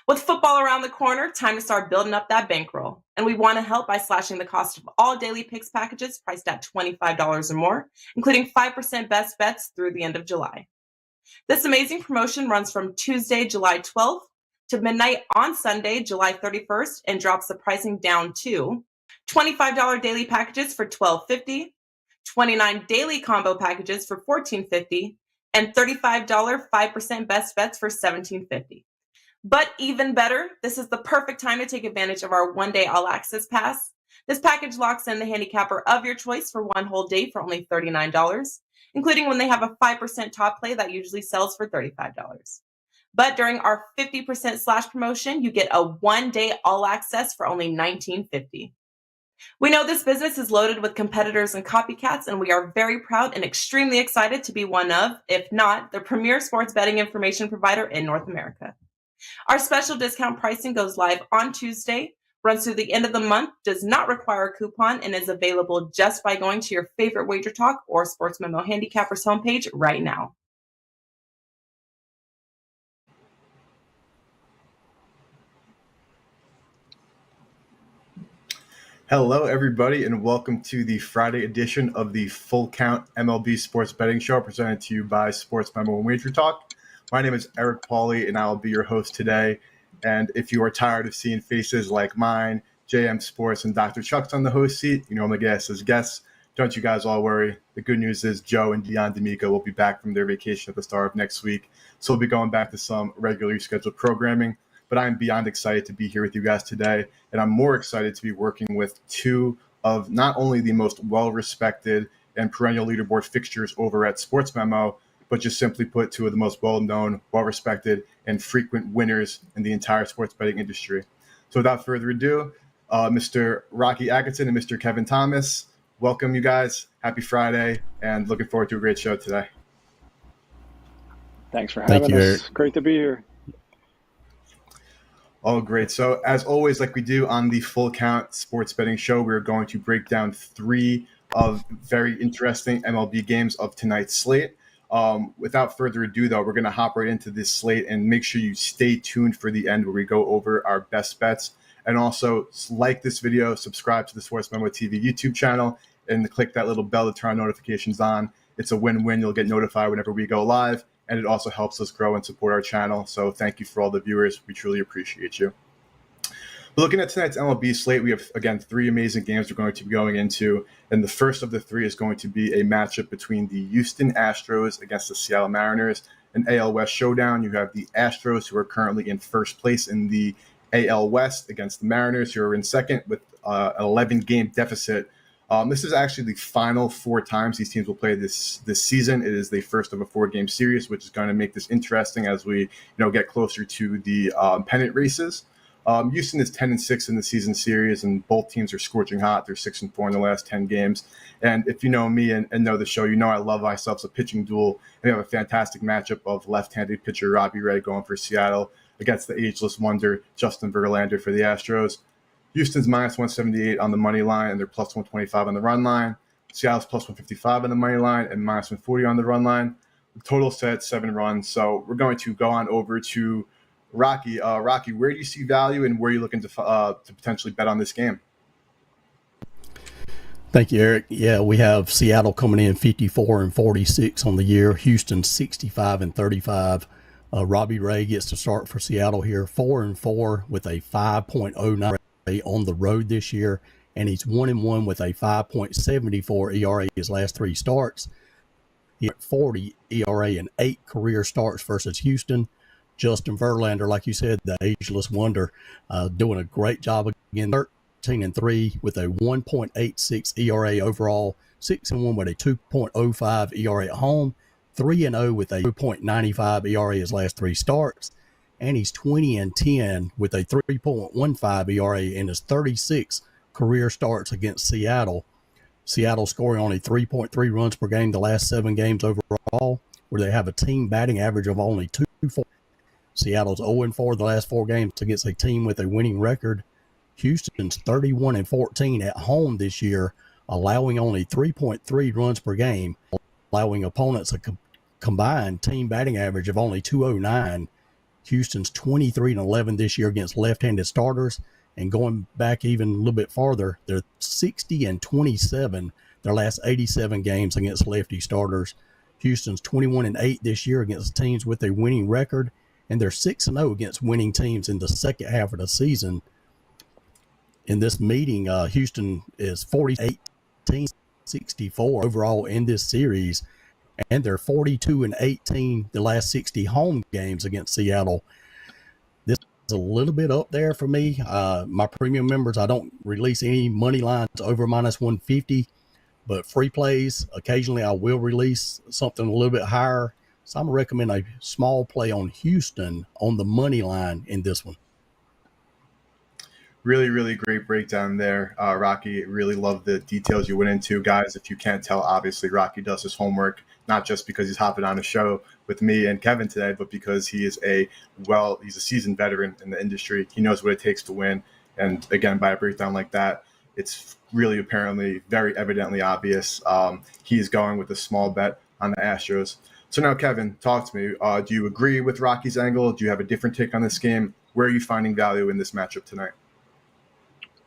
With football around the corner, time to start building up that bankroll. And we want to help by slashing the cost of all daily picks packages priced at $25 or more, including 5% best bets through the end of July. This amazing promotion runs from Tuesday, July 12th to midnight on Sunday, July 31st, and drops the pricing down to $25 daily packages for $12.50, $29 daily combo packages for $14.50, and $35 5% best bets for $17.50. But even better, this is the perfect time to take advantage of our one-day all-access pass. This package locks in the handicapper of your choice for one whole day for only $39, including when they have a 5% top play that usually sells for $35. But during our 50% slash promotion, you get a one-day all-access for only $19.50. We know this business is loaded with competitors and copycats, and we are very proud and extremely excited to be one of, if not, the premier sports betting information provider in North America. Our special discount pricing goes live on Tuesday, runs through the end of the month, does not require a coupon, and is available just by going to your favorite Wager Talk or SportsMemo Handicappers homepage right now. Hello, everybody, and welcome to the Friday edition of the Full Count MLB Sports Betting Show presented to you by SportsMemo and Wager Talk. My name is Eric Pauly, and I will be your host today. And if you are tired of seeing faces like mine, JM Sports, and Dr. Chuck's on the host seat, you normally get us as guests. Don't you guys all worry. The good news is Joe and Dion D'Amico will be back from their vacation at the start of next week, so we'll be going back to some regularly scheduled programming. But I'm beyond excited to be here with you guys today, and I'm more excited to be working with two of not only the most well-respected and perennial leaderboard fixtures over at SportsMemo, but just simply put, two of the most well-known, well-respected, and frequent winners in the entire sports betting industry. So without further ado, Mr. Rocky Atkinson and Mr. Kevin Thomas, welcome you guys. Happy Friday, and looking forward to a great show today. Thanks for having us. Eric. Great to be here. Oh, great. So as always, like we do on the Full Count Sports Betting Show, we're going to break down three of very interesting MLB games of tonight's slate. Without further ado, though, we're going to hop right into this slate and make sure you stay tuned for the end where we go over our best bets. And also like this video, subscribe to the SportsMemo TV YouTube channel, and click that little bell to turn notifications on. It's a win-win. You'll get notified whenever we go live. And it also helps us grow and support our channel. So thank you for all the viewers. We truly appreciate you. But looking at tonight's MLB slate, we have, again, three amazing games we're going to be going into. And the first of the three is going to be a matchup between the Houston Astros against the Seattle Mariners, an AL West showdown. You have the Astros, who are currently in first place in the AL West, against the Mariners, who are in second with an 11-game deficit. This is actually the final four times these teams will play this season. It is the first of a four-game series, which is going to make this interesting as we get closer to the pennant races. Houston is 10-6 in the season series, and both teams are scorching hot. They're 6-4 in the last 10 games. And if you know me and know the show, I love myself a pitching duel. And we have a fantastic matchup of left-handed pitcher Robbie Ray going for Seattle against the ageless wonder Justin Verlander for the Astros. Houston's minus 178 on the money line, and they're plus 125 on the run line. Seattle's plus 155 on the money line and minus 140 on the run line. The total set 7 runs. So we're going to go on over to Rocky. Rocky, where do you see value, and where are you looking to potentially bet on this game? Thank you, Eric. Yeah, we have Seattle coming in 54-46 on the year. Houston 65-35. Robbie Ray gets to start for Seattle here, 4-4 with a 5.09 on the road this year, and he's 1-1 with a 5.74 ERA his last three starts. He had 40 ERA and 8 career starts versus Houston. Justin Verlander, like you said, the ageless wonder, doing a great job again. 13-3 with a 1.86 ERA overall, 6-1 with a 2.05 ERA at home, 3-0 with a 2.95 ERA his last three starts. And he's 20-10 with a 3.15 ERA in his 36 career starts against Seattle. Seattle scoring only 3.3 runs per game the last 7 games overall, where they have a team batting average of only 2.4. Seattle's 0-4 the last 4 games against a team with a winning record. Houston's 31-14 at home this year, allowing only 3.3 runs per game, allowing opponents a combined team batting average of only 209. Houston's 23-11 this year against left-handed starters. And going back even a little bit farther, they're 60-27 their last 87 games against lefty starters. Houston's 21-8 this year against teams with a winning record, and they're 6-0 against winning teams in the second half of the season. In this meeting, Houston is 48-64 overall in this series, and they're 42-18 the last 60 home games against Seattle. This is a little bit up there for me. My premium members, I don't release any money lines over -150, but free plays, occasionally I will release something a little bit higher. So I'm going to recommend a small play on Houston on the money line in this one. Really, really great breakdown there, Rocky. Really love the details you went into. Guys, if you can't tell, obviously Rocky does his homework, not just because he's hopping on a show with me and Kevin today, but because he's a seasoned veteran in the industry. He knows what it takes to win. And again, by a breakdown like that, it's really apparently very evidently obvious. He's going with a small bet on the Astros. So now, Kevin, talk to me. Do you agree with Rocky's angle? Do you have a different take on this game? Where are you finding value in this matchup tonight?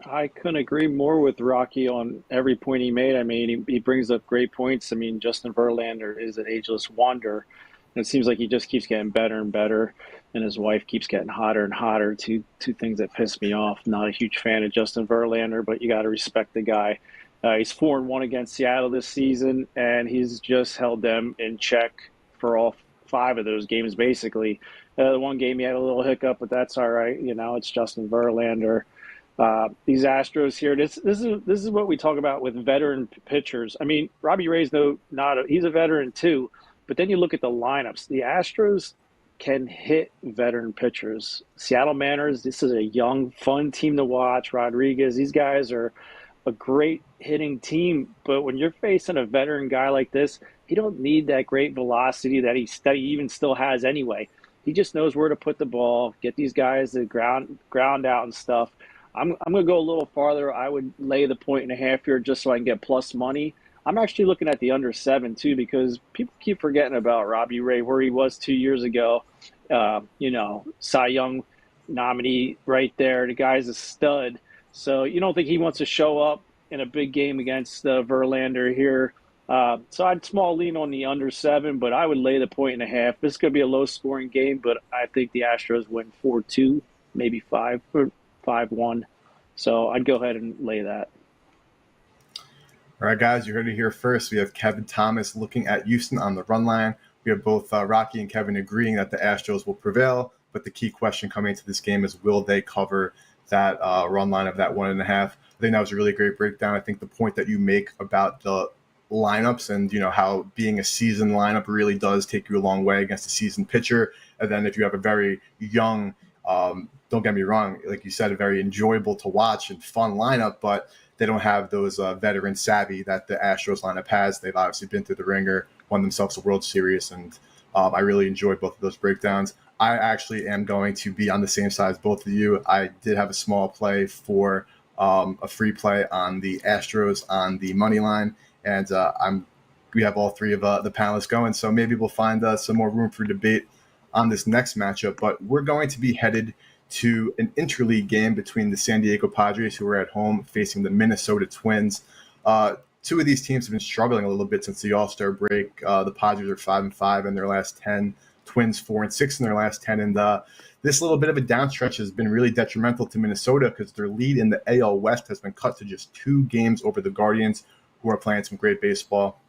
I couldn't agree more with Rocky on every point he made. I mean, he brings up great points. I mean, Justin Verlander is an ageless wonder. And it seems like he just keeps getting better and better, and his wife keeps getting hotter and hotter. Two things that piss me off. Not a huge fan of Justin Verlander, but you got to respect the guy. He's 4-1 against Seattle this season, and he's just held them in check for all 5 of those games, basically. The one game he had a little hiccup, but that's all right. You know, it's Justin Verlander. These Astros here, this is what we talk about with veteran pitchers. I mean, Robbie Ray's he's a veteran too, but then you look at the lineups. The Astros can hit veteran pitchers. Seattle Mariners, this is a young, fun team to watch. Rodriguez, these guys are a great hitting team, but when you're facing a veteran guy like this, he don't need that great velocity that he even still has anyway. He just knows where to put the ball, get these guys to ground out and stuff. I'm going to go a little farther. I would lay the 1.5 here just so I can get plus money. I'm actually looking at the under 7 too, because people keep forgetting about Robbie Ray, where he was 2 years ago. Cy Young nominee right there. The guy's a stud. So you don't think he wants to show up in a big game against Verlander here. So I'd small lean on the under 7, but I would lay the 1.5. This is going to be a low scoring game, but I think the Astros win 4-2, maybe 5-1. So I'd go ahead and lay that. All right, guys, you heard it here first. We have Kevin Thomas looking at Houston on the run line. We have both Rocky and Kevin agreeing that the Astros will prevail, but the key question coming into this game is, will they cover that run line of that 1.5? I think that was a really great breakdown. I think the point that you make about the lineups and, how being a seasoned lineup really does take you a long way against a seasoned pitcher. And then if you have a very young, don't get me wrong, like you said, a very enjoyable to watch and fun lineup, but they don't have those veteran savvy that the Astros lineup has. They've obviously been through the ringer, won themselves a World Series, and I really enjoyed both of those breakdowns. I actually am going to be on the same side as both of you. I did have a small play for a free play on the Astros on the money line, and we have all 3 of the panelists going, so maybe we'll find some more room for debate on this next matchup. But we're going to be headed to an interleague game between the San Diego Padres, who are at home, facing the Minnesota Twins. 2 of these teams have been struggling a little bit since the All-Star break. The Padres are 5-5 in their last 10, Twins 4-6 in their last 10, and this little bit of a downstretch has been really detrimental to Minnesota because their lead in the AL West has been cut to just 2 games over the Guardians, who are playing some great baseball.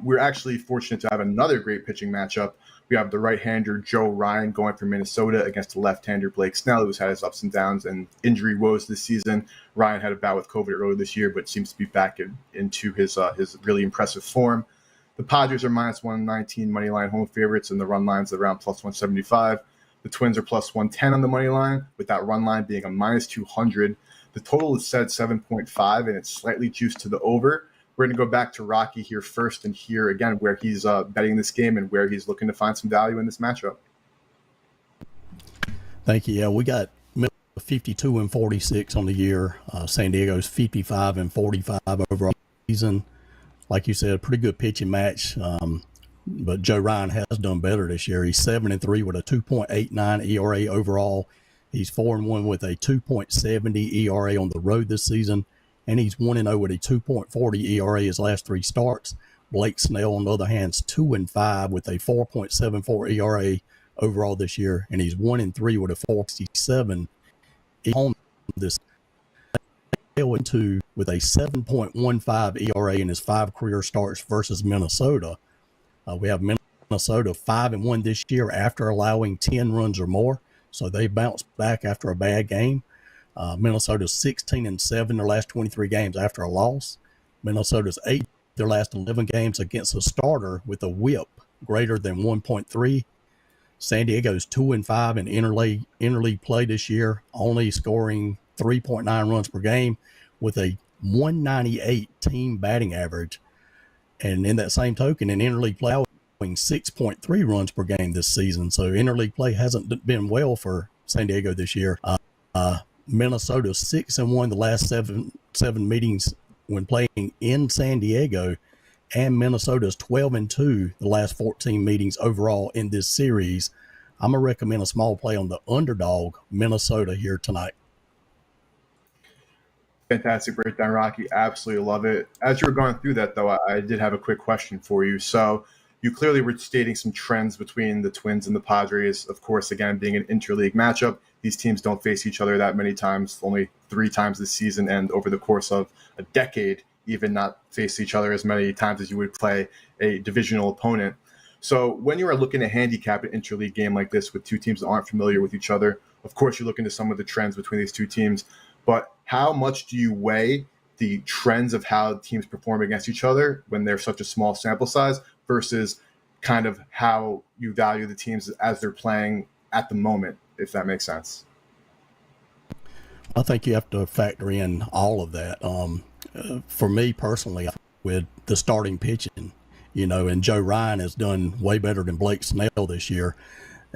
We're actually fortunate to have another great pitching matchup. We have the right-hander Joe Ryan going for Minnesota against the left-hander Blake Snell, who's had his ups and downs and injury woes this season. Ryan had a bout with COVID earlier this year, but seems to be back into his really impressive form. The Padres are -119 money line home favorites, and the run line's around +175. The Twins are +110 on the money line, with that run line being a -200. The total is set at 7.5, and it's slightly juiced to the over. We're going to go back to Rocky here first and hear again where he's betting this game and where he's looking to find some value in this matchup. Thank you. Yeah, we got 52-46 on the year. San Diego's 55-45 overall season. Like you said, a pretty good pitching match. but Joe Ryan has done better this year. He's 7-3 with a 2.89 ERA overall. He's 4-1 with a 2.70 ERA on the road this season, and he's 1-0 with a 2.40 ERA his last 3 starts. Blake Snell, on the other hand, is 2-5 with a 4.74 ERA overall this year, and he's 1-3 with a 4.67 on this. 2 with a 7.15 ERA in his 5 career starts versus Minnesota. We have Minnesota 5-1 this year after allowing 10 runs or more, so they bounced back after a bad game. Minnesota's 16-7 their last 23 games after a loss. Minnesota's 8 their last 11 games against a starter with a whip greater than 1.3. San Diego's 2-5 in interleague play this year, only scoring 3.9 runs per game with a 198 team batting average. And in that same token, in interleague play, 6.3 runs per game this season. So interleague play hasn't been well for San Diego this year. Minnesota's 6-1 the last seven meetings when playing in San Diego, and Minnesota's 12-2 the last 14 meetings overall in this series. I'm going to recommend a small play on the underdog Minnesota here tonight. Fantastic breakdown, Rocky. Absolutely love it. As you were going through that, though, I did have a quick question for you. So you clearly were stating some trends between the Twins and the Padres. Of course, again, being an interleague matchup, these teams don't face each other that many times, only 3 times this season, and over the course of a decade, even not face each other as many times as you would play a divisional opponent. So when you are looking to handicap an interleague game like this with 2 teams that aren't familiar with each other, of course, you look into some of the trends between these 2 teams, but how much do you weigh the trends of how teams perform against each other when they're such a small sample size versus kind of how you value the teams as they're playing at the moment, if that makes sense? I think you have to factor in all of that. For me personally, with the starting pitching, and Joe Ryan has done way better than Blake Snell this year.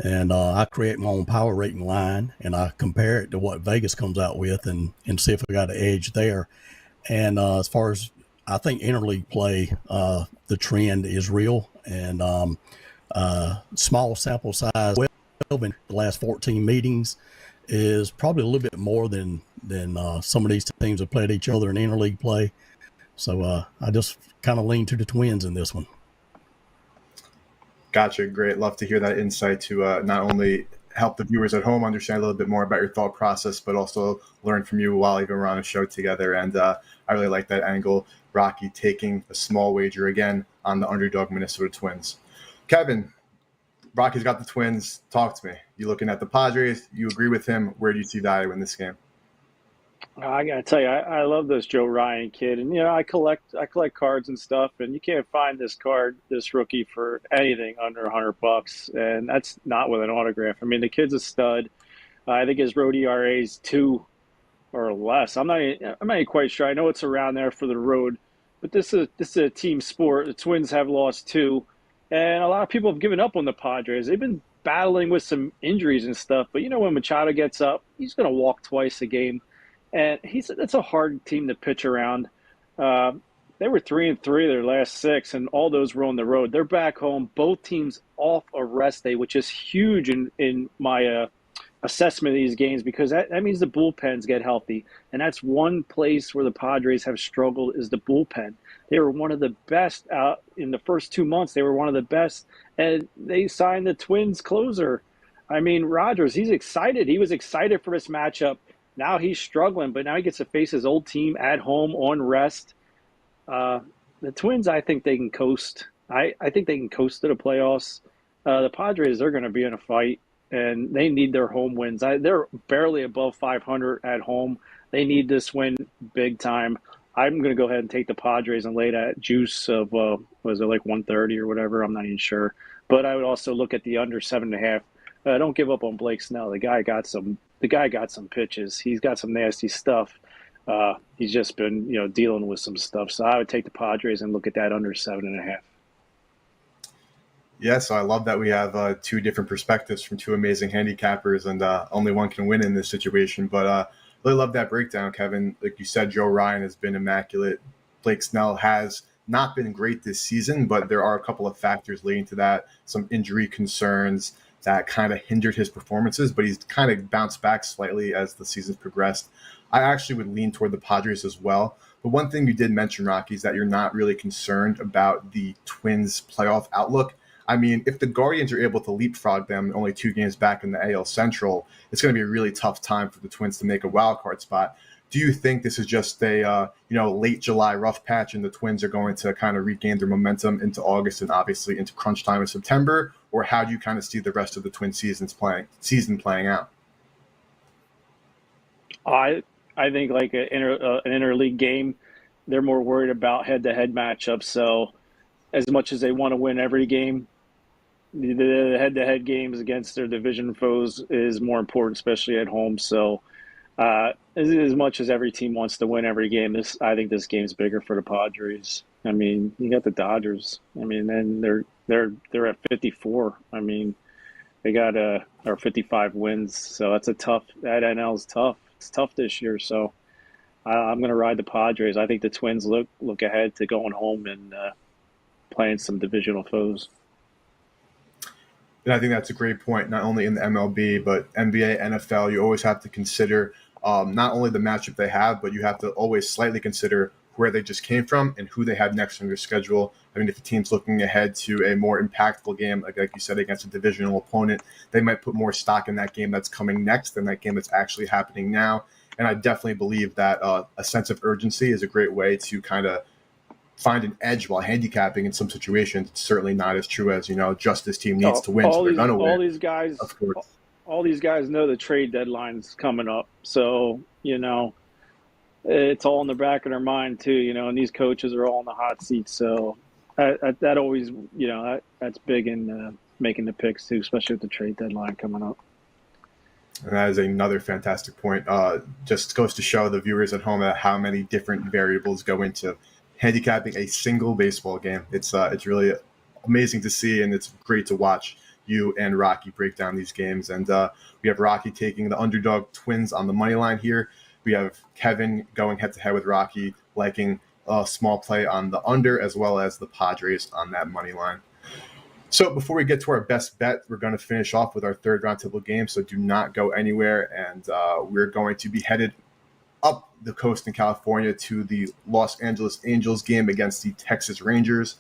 And I create my own power rating line, and I compare it to what Vegas comes out with and see if we got an edge there. And as far as I think interleague play, the trend is real, and small sample size, 12 in the last 14 meetings is probably a little bit more than some of these teams have played each other in interleague play. So I just kind of lean to the Twins in this one. Gotcha. Great. Love to hear that insight to not only help the viewers at home understand a little bit more about your thought process, but also learn from you while even we're on a show together. And I really like that angle. Rocky taking a small wager again on the underdog Minnesota Twins. Kevin, Rocky's got the Twins. Talk to me. You looking at the Padres? You agree with him? Where do you see value in this game? I gotta tell you, I love this Joe Ryan kid, and I collect cards and stuff, and you can't find this rookie for anything under $100, and that's not with an autograph. I mean, the kid's a stud. I think his road ERA is 2 or less. I'm not even quite sure. I know it's around there for the road, but this is a team sport. The Twins have lost 2, and a lot of people have given up on the Padres. They've been battling with some injuries and stuff, but when Machado gets up, he's going to walk twice a game. And that's a hard team to pitch around. They were 3-3 their last 6, and all those were on the road. They're back home. Both teams off a rest day, which is huge in my assessment of these games, because that means the bullpens get healthy. And that's one place where the Padres have struggled is the bullpen. They were one of the best in the first 2 months. They were one of the best, and they signed the Twins closer. I mean, Rogers, he's excited. He was excited for this matchup. Now he's struggling, but now he gets to face his old team at home on rest. The Twins, I think they can coast. I think they can coast to the playoffs. The Padres, they're going to be in a fight, and they need their home wins. They're barely above 500 at home. They need this win big time. I'm going to go ahead and take the Padres and lay that juice of, was it like 130 or whatever? I'm not even sure. But I would also look at the under 7.5. Don't give up on Blake Snell. The guy got some pitches. He's got some nasty stuff. He's just been, dealing with some stuff. So I would take the Padres and look at that under 7.5. Yeah, so I love that we have 2 different perspectives from 2 amazing handicappers, and only one can win in this situation. But really love that breakdown, Kevin. Like you said, Joe Ryan has been immaculate. Blake Snell has not been great this season, but there are a couple of factors leading to that. Some injury concerns that kind of hindered his performances, but he's kind of bounced back slightly as the season's progressed. I actually would lean toward the Padres as well. But one thing you did mention, Rocky, is that you're not really concerned about the Twins' playoff outlook. I mean, if the Guardians are able to leapfrog them only 2 games back in the AL Central, it's going to be a really tough time for the Twins to make a wild card spot. Do you think this is just a late July rough patch and the Twins are going to kind of regain their momentum into August and obviously into crunch time in September? Or how do you kind of see the rest of the Twin season playing out? I think like an interleague game, they're more worried about head-to-head matchups. So as much as they want to win every game, the head-to-head games against their division foes is more important, especially at home. So as much as every team wants to win every game, I think this game's bigger for the Padres. I mean, you got the Dodgers. I mean, and they're at 54. I mean, they got or 55 wins. So that's that NL is tough. It's tough this year. So I'm going to ride the Padres. I think the Twins look ahead to going home and playing some divisional foes. And I think that's a great point, not only in the MLB, but NBA, NFL. You always have to consider not only the matchup they have, but you have to always slightly consider where they just came from and who they have next on their schedule. I mean, if the team's looking ahead to a more impactful game, like you said, against a divisional opponent, they might put more stock in that game that's coming next than that game that's actually happening now. And I definitely believe that a sense of urgency is a great way to kind of find an edge while handicapping in some situations. It's certainly not as true as, just this team needs to win, so they're unaware. All these guys, of course. All these guys know the trade deadline's coming up. So, it's all in the back of their mind too, and these coaches are all in the hot seat. So that always, that's big in making the picks too, especially with the trade deadline coming up. And that is another fantastic point. Just goes to show the viewers at home how many different variables go into handicapping a single baseball game. It's really amazing to see, and it's great to watch you and Rocky break down these games. And we have Rocky taking the underdog Twins on the money line here. We have Kevin going head-to-head with Rocky, liking a small play on the under as well as the Padres on that money line. So before we get to our best bet, we're going to finish off with our third Roundtable game, so do not go anywhere. And we're going to be headed up the coast in California to the Los Angeles Angels game against the Texas Rangers.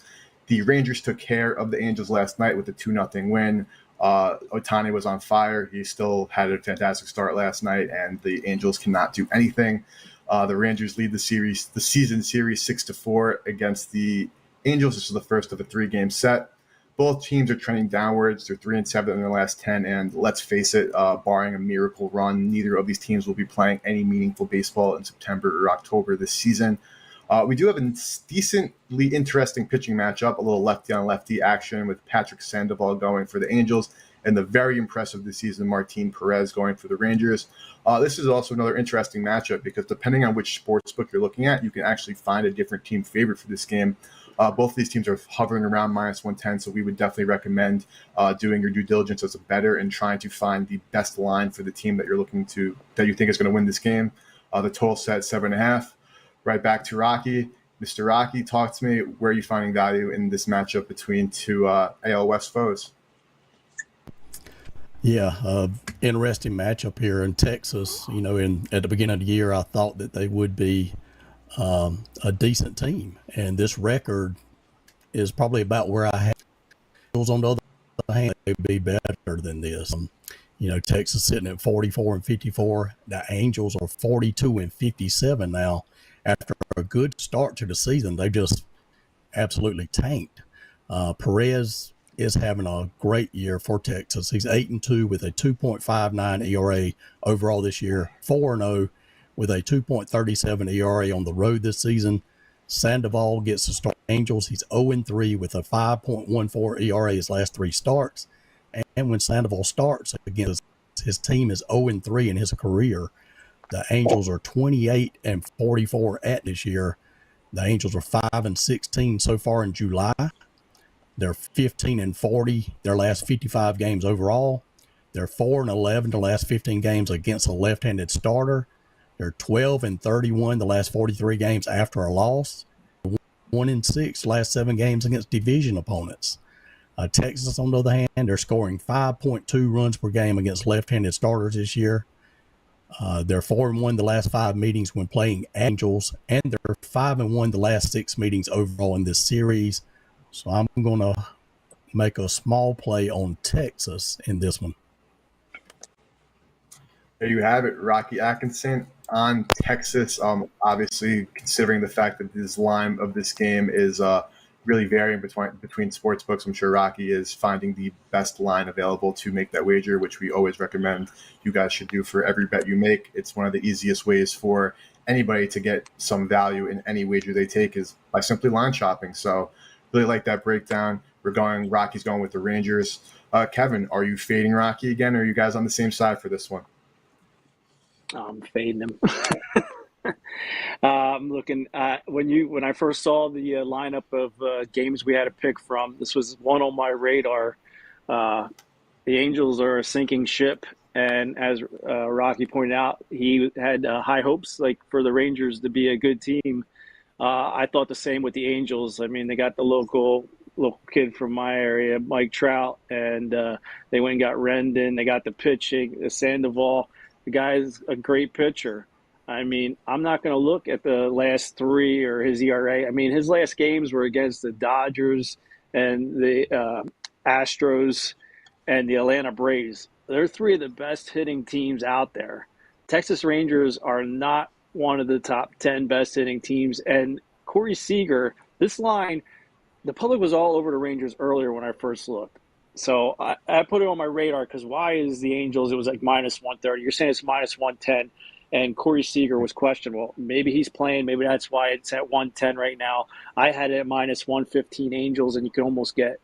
The Rangers took care of the Angels last night with a 2-0 win. Ohtani was on fire. He still had a fantastic start last night, and the Angels cannot do anything. The Rangers lead the season series 6-4 against the Angels. This is the first of a 3-game set. Both teams are trending downwards. They're 3-7 in their last 10, and let's face it, barring a miracle run, neither of these teams will be playing any meaningful baseball in September or October this season. We do have a decently interesting pitching matchup, a little lefty-on-lefty action with Patrick Sandoval going for the Angels and the very impressive this season Martin Perez going for the Rangers. This is also another interesting matchup because depending on which sportsbook you're looking at, you can actually find a different team favorite for this game. Both of these teams are hovering around -110, so we would definitely recommend doing your due diligence as a bettor and trying to find the best line for the team that you think is going to win this game. The total set 7.5. Right back to Rocky. Mr. Rocky, talk to me. Where are you finding value in this matchup between two AL West foes? Yeah, interesting matchup here in Texas. At the beginning of the year, I thought that they would be a decent team, and this record is probably about where I had. On the other hand, they'd be better than this. Texas sitting at 44-54. The Angels are 42-57 now. After a good start to the season, they just absolutely tanked. Perez is having a great year for Texas. He's 8-2 with a 2.59 ERA overall this year, 4-0 with a 2.37 ERA on the road this season. Sandoval gets to start Angels. He's 0-3 with a 5.14 ERA his last 3 starts. And when Sandoval starts against his team is 0-3 in his career. The Angels are 28-44 at this year. The Angels are 5-16 so far in July. They're 15-40 their last 55 games overall. They're 4-11 the last 15 games against a left-handed starter. They're 12-31 the last 43 games after a loss. 1-6 last 7 games against division opponents. Texas, on the other hand, they're scoring 5.2 runs per game against left-handed starters this year. They're 4-1 the last 5 meetings when playing Angels, and they're 5-1 the last 6 meetings overall in this series. So I'm going to make a small play on Texas in this one. There you have it, Rocky Atkinson on Texas. Obviously, considering the fact that this line of this game is really varying between sports books, I'm sure Rocky is finding the best line available to make that wager, which we always recommend you guys should do for every bet you make. It's one of the easiest ways for anybody to get some value in any wager they take is by simply line shopping. So really like that breakdown. Rocky's going with the Rangers. Kevin, are you fading Rocky again, or are you guys on the same side for this one? I'm fading him. I'm looking at when I first saw the lineup of games we had to pick from. This was one on my radar. The Angels are a sinking ship, and as Rocky pointed out, he had high hopes for the Rangers to be a good team. I thought the same with the Angels. I mean, they got the local kid from my area, Mike Trout, and they went and got Rendon. They got the pitching, Sandoval. The guy's a great pitcher. I mean, I'm not going to look at the last 3 or his ERA. I mean, his last games were against the Dodgers and the Astros and the Atlanta Braves. They're 3 of the best hitting teams out there. Texas Rangers are not one of the top 10 best hitting teams. And Corey Seager, this line, the public was all over the Rangers earlier when I first looked. So I put it on my radar because why is the Angels, it was like minus 130. You're saying it's minus 110, and Corey Seager was questionable. Maybe he's playing. Maybe that's why it's at 110 right now. I had it at minus 115 Angels, and you can almost get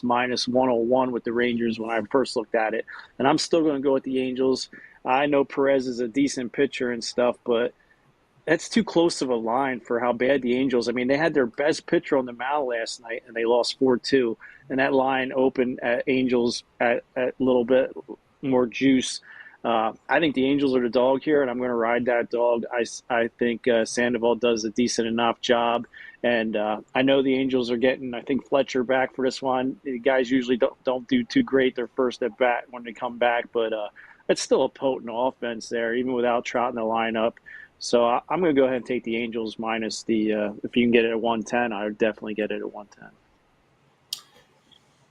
minus 101 with the Rangers when I first looked at it. And I'm still going to go with the Angels. I know Perez is a decent pitcher and stuff, but that's too close of a line for how bad the Angels. I mean, they had their best pitcher on the mound last night, and they lost 4-2. And that line opened at Angels at a little bit more juice. I think the Angels are the dog here, and I'm going to ride that dog. I think Sandoval does a decent enough job. And I know the Angels are getting, I think, Fletcher back for this one. The guys usually don't do too great their first at bat when they come back, but it's still a potent offense there, even without Trout in the lineup. So I'm going to go ahead and take the Angels minus the if you can get it at 110, I would definitely get it at 110.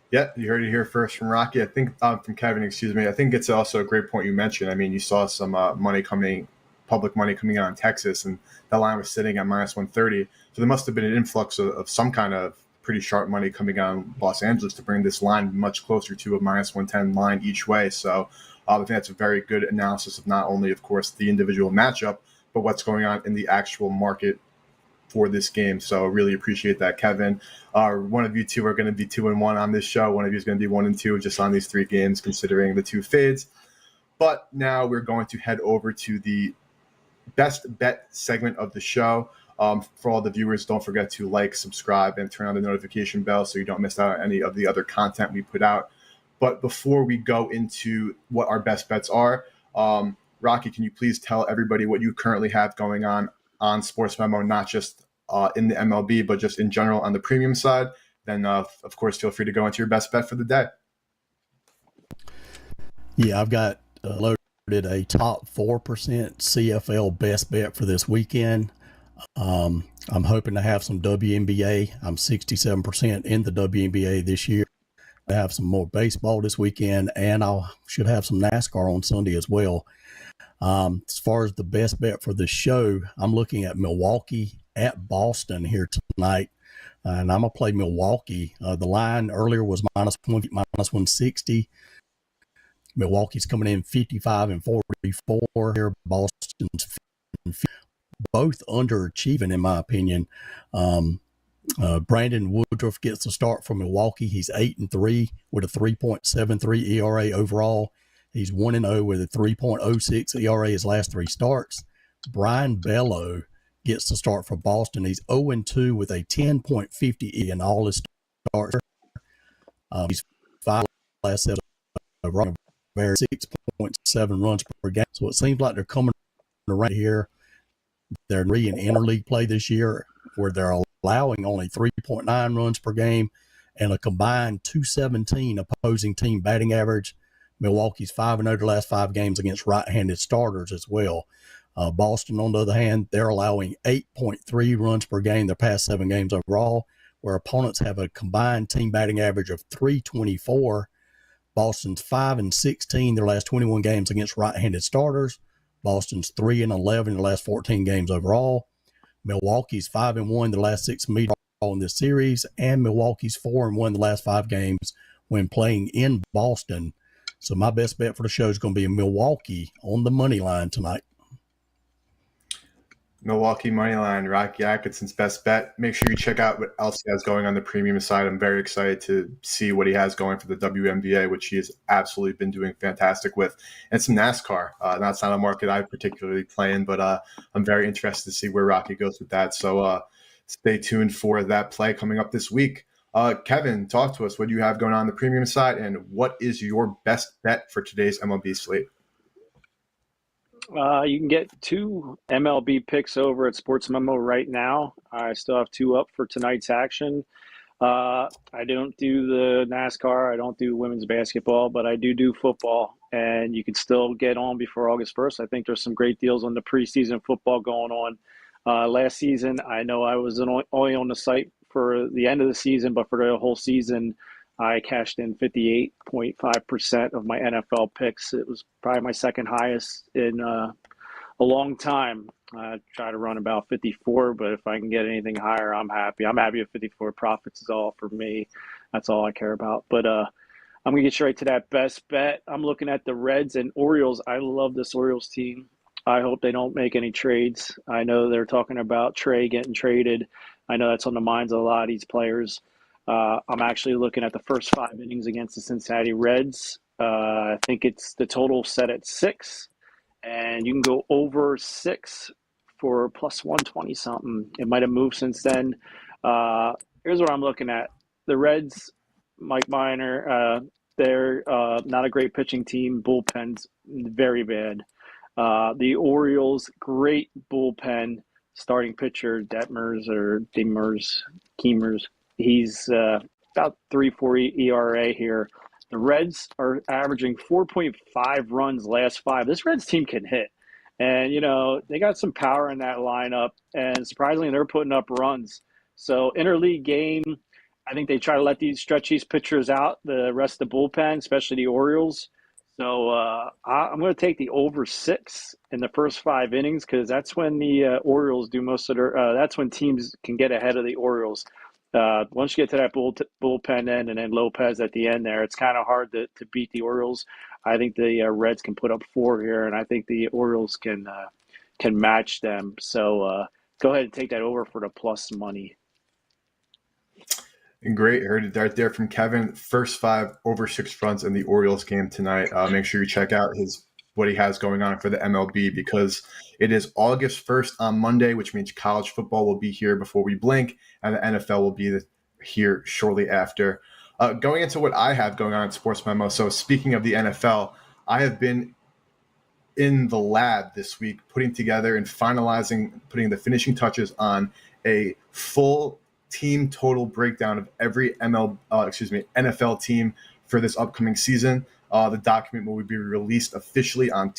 Yeah, you heard it here first from Rocky. I think from Kevin, excuse me. I think it's also a great point you mentioned. I mean, you saw some public money coming in on Texas, and that line was sitting at minus 130. So there must have been an influx of some kind of pretty sharp money coming on Los Angeles to bring this line much closer to a minus 110 line each way. So I think that's a very good analysis of not only, of course, the individual matchup, but what's going on in the actual market for this game. So really appreciate that, Kevin. One of you two are going to be 2-1 on this show. One of you is going to be 1-2 just on these 3 games, considering the 2 fades. But now we're going to head over to the best bet segment of the show. For all the viewers, don't forget to like, subscribe, and turn on the notification bell so you don't miss out on any of the other content we put out. But before we go into what our best bets are, Rocky, can you please tell everybody what you currently have going on SportsMemo, not just in the MLB, but just in general on the premium side? Then, of course, feel free to go into your best bet for the day. Yeah, I've got loaded a top 4% CFL best bet for this weekend. I'm hoping to have some WNBA. I'm 67% in the WNBA this year. I have some more baseball this weekend, and I should have some NASCAR on Sunday as well. As far as the best bet for the show, I'm looking at Milwaukee at Boston here tonight, and I'm going to play Milwaukee. The line earlier was minus 160. Milwaukee's coming in 55-44 here. Boston's both underachieving, in my opinion. Brandon Woodruff gets the start for Milwaukee. He's 8-3 with a 3.73 ERA overall. He's 1-0 with a 3.06 ERA his last 3 starts. Brian Bello gets the start for Boston. He's 0-2 with a 10.50 in all his starts. He's 5 last 7 overall, 6.7 runs per game. So it seems like they're coming around here. They're in interleague play this year, where they're allowing only 3.9 runs per game and a combined 217 opposing team batting average. Milwaukee's 5-0 the last 5 games against right-handed starters as well. Boston, on the other hand, they're allowing 8.3 runs per game their past 7 games overall, where opponents have a combined team batting average of 324. Boston's 5-16 their last 21 games against right-handed starters. Boston's 3-11 the last 14 games overall. Milwaukee's 5-1 the last 6 meetings in this series, and Milwaukee's 4-1 the last 5 games when playing in Boston. So my best bet for the show is going to be Milwaukee on the money line tonight. Milwaukee money line, Rocky Atkinson's best bet. Make sure you check out what else he has going on the premium side. I'm very excited to see what he has going for the WNBA, which he has absolutely been doing fantastic with, and some NASCAR. That's not a market I particularly play in, but I'm very interested to see where Rocky goes with that. So stay tuned for that play coming up this week. Kevin, talk to us. What do you have going on the premium side, and what is your best bet for today's MLB slate? You can get 2 MLB picks over at SportsMemo right now. I still have 2 up for tonight's action. I don't do the NASCAR. I don't do women's basketball, but I do football, and you can still get on before August 1st. I think there's some great deals on the preseason football going on. Last season, I know I was only on the site for the end of the season, but for the whole season, I cashed in 58.5% of my NFL picks. It was probably my second highest in a long time. I try to run about 54, but if I can get anything higher, I'm happy. I'm happy with 54. Profits is all for me. That's all I care about. But I'm going to get straight to that best bet. I'm looking at the Reds and Orioles. I love this Orioles team. I hope they don't make any trades. I know they're talking about Trey getting traded. I know that's on the minds of a lot of these players. I'm actually looking at the first 5 innings against the Cincinnati Reds. I think it's the total set at 6, and you can go over 6 for plus 120 something. It might have moved since then. Here's what I'm looking at. The Reds, Mike Minor, they're not a great pitching team. Bullpen's very bad. The Orioles, great bullpen. Starting pitcher, Kemers. He's about 3.4 ERA here. The Reds are averaging 4.5 runs last 5. This Reds team can hit. And, they got some power in that lineup. And surprisingly, they're putting up runs. So interleague game, I think they try to stretch these pitchers out, the rest of the bullpen, especially the Orioles. So I'm going to take the over 6 in the first 5 innings because that's when the Orioles do most of their that's when teams can get ahead of the Orioles. Once you get to that bullpen end and then Lopez at the end there, it's kind of hard to beat the Orioles. I think the Reds can put up 4 here, and I think the Orioles can match them. So go ahead and take that over for the plus money. Great. Heard it right there from Kevin. First 5 over 6 runs in the Orioles game tonight. Make sure you check out what he has going on for the MLB because it is August 1st on Monday, which means college football will be here before we blink, and the NFL will be here shortly after. Going into what I have going on at Sports Memo. So speaking of the NFL, I have been in the lab this week putting together and putting the finishing touches on a full team total breakdown of every NFL team for this upcoming season. The document will be released officially on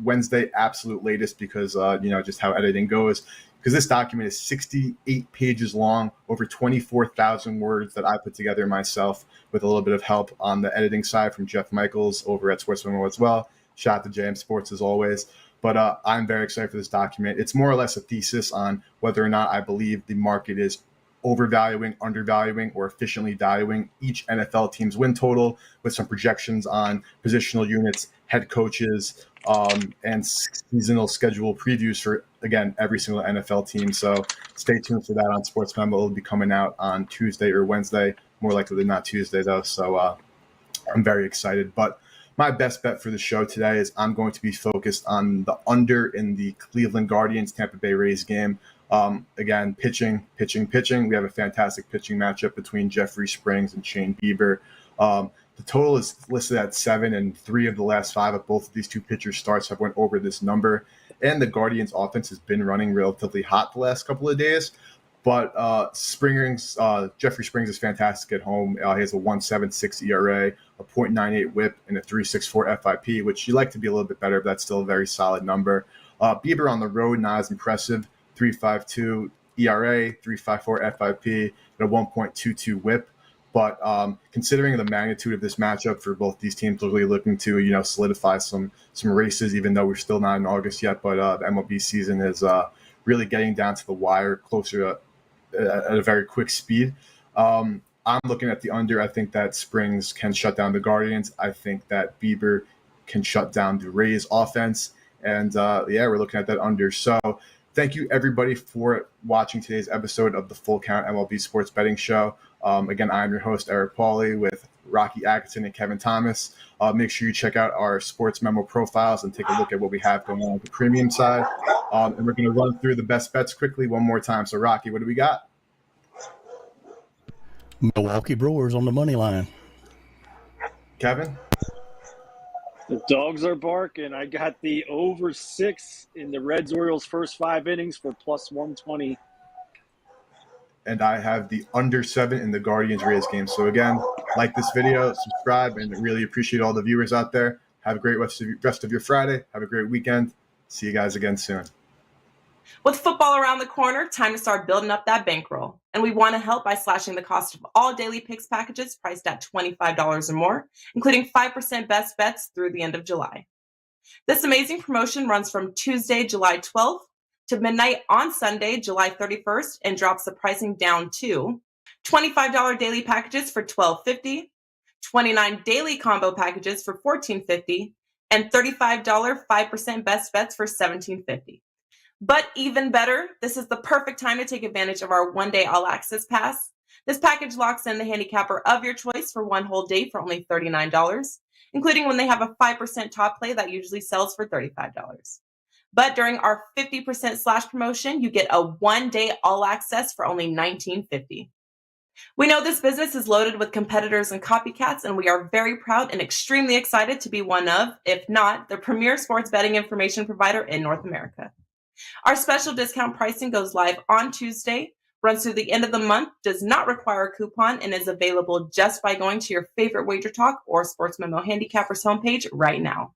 Wednesday, absolute latest because just how editing goes. Because this document is 68 pages long, over 24,000 words that I put together myself with a little bit of help on the editing side from Jeff Michaels over at SportsMemo as well. Shout out to JM Sports as always. But I'm very excited for this document. It's more or less a thesis on whether or not I believe the market is overvaluing, undervaluing, or efficiently valuing each NFL team's win total with some projections on positional units, head coaches, and seasonal schedule previews for, again, every single NFL team. So stay tuned for that on Sports Memo. It'll be coming out on Tuesday or Wednesday, more likely than not Tuesday, though. So I'm very excited. But my best bet for the show today is I'm going to be focused on the under in the Cleveland Guardians Tampa Bay Rays game. Again, pitching. We have a fantastic pitching matchup between Jeffrey Springs and Shane Bieber. The total is listed at 7, and 3 of the last 5 of both of these two pitchers' starts have went over this number. And the Guardians' offense has been running relatively hot the last couple of days. But Jeffrey Springs is fantastic at home. He has a 1.76 ERA, a .98 WHIP, and a 3.64 FIP, which you like to be a little bit better, but that's still a very solid number. Bieber on the road, not as impressive. 3.52 ERA, 3.54 FIP, and a 1.22 WHIP. But considering the magnitude of this matchup for both these teams, really looking to solidify some races, even though we're still not in August yet. But the MLB season is really getting down to the wire, closer at a very quick speed. I'm looking at the under. I think that Springs can shut down the Guardians. I think that Bieber can shut down the Rays offense. And we're looking at that under. So thank you, everybody, for watching today's episode of the Full Count MLB Sports Betting Show. Again, I'm your host, Eric Pauly, with Rocky Atkinson and Kevin Thomas. Make sure you check out our SportsMemo profiles and take a look at what we have going on the premium side. And we're going to run through the best bets quickly one more time. So, Rocky, what do we got? Milwaukee Brewers on the money line. Kevin? The dogs are barking. I got the over 6 in the Reds-Orioles first 5 innings for plus 120. And I have the under 7 in the Guardians-Rays game. So, again, like this video, subscribe, and really appreciate all the viewers out there. Have a great rest of your Friday. Have a great weekend. See you guys again soon. With football around the corner, time to start building up that bankroll. And we want to help by slashing the cost of all daily picks packages priced at $25 or more, including 5% best bets through the end of July. This amazing promotion runs from Tuesday, July 12th to midnight on Sunday, July 31st, and drops the pricing down to $25 daily packages for $12.50, $29 daily combo packages for $14.50, and $35 5% best bets for $17.50. But even better, this is the perfect time to take advantage of our one-day all-access pass. This package locks in the handicapper of your choice for one whole day for only $39, including when they have a 5% top play that usually sells for $35. But during our 50% slash promotion, you get a one-day all-access for only $19.50. We know this business is loaded with competitors and copycats, and we are very proud and extremely excited to be one of, if not, the premier sports betting information provider in North America. Our special discount pricing goes live on Tuesday, runs through the end of the month, does not require a coupon, and is available just by going to your favorite Wager Talk or SportsMemo Handicappers homepage right now.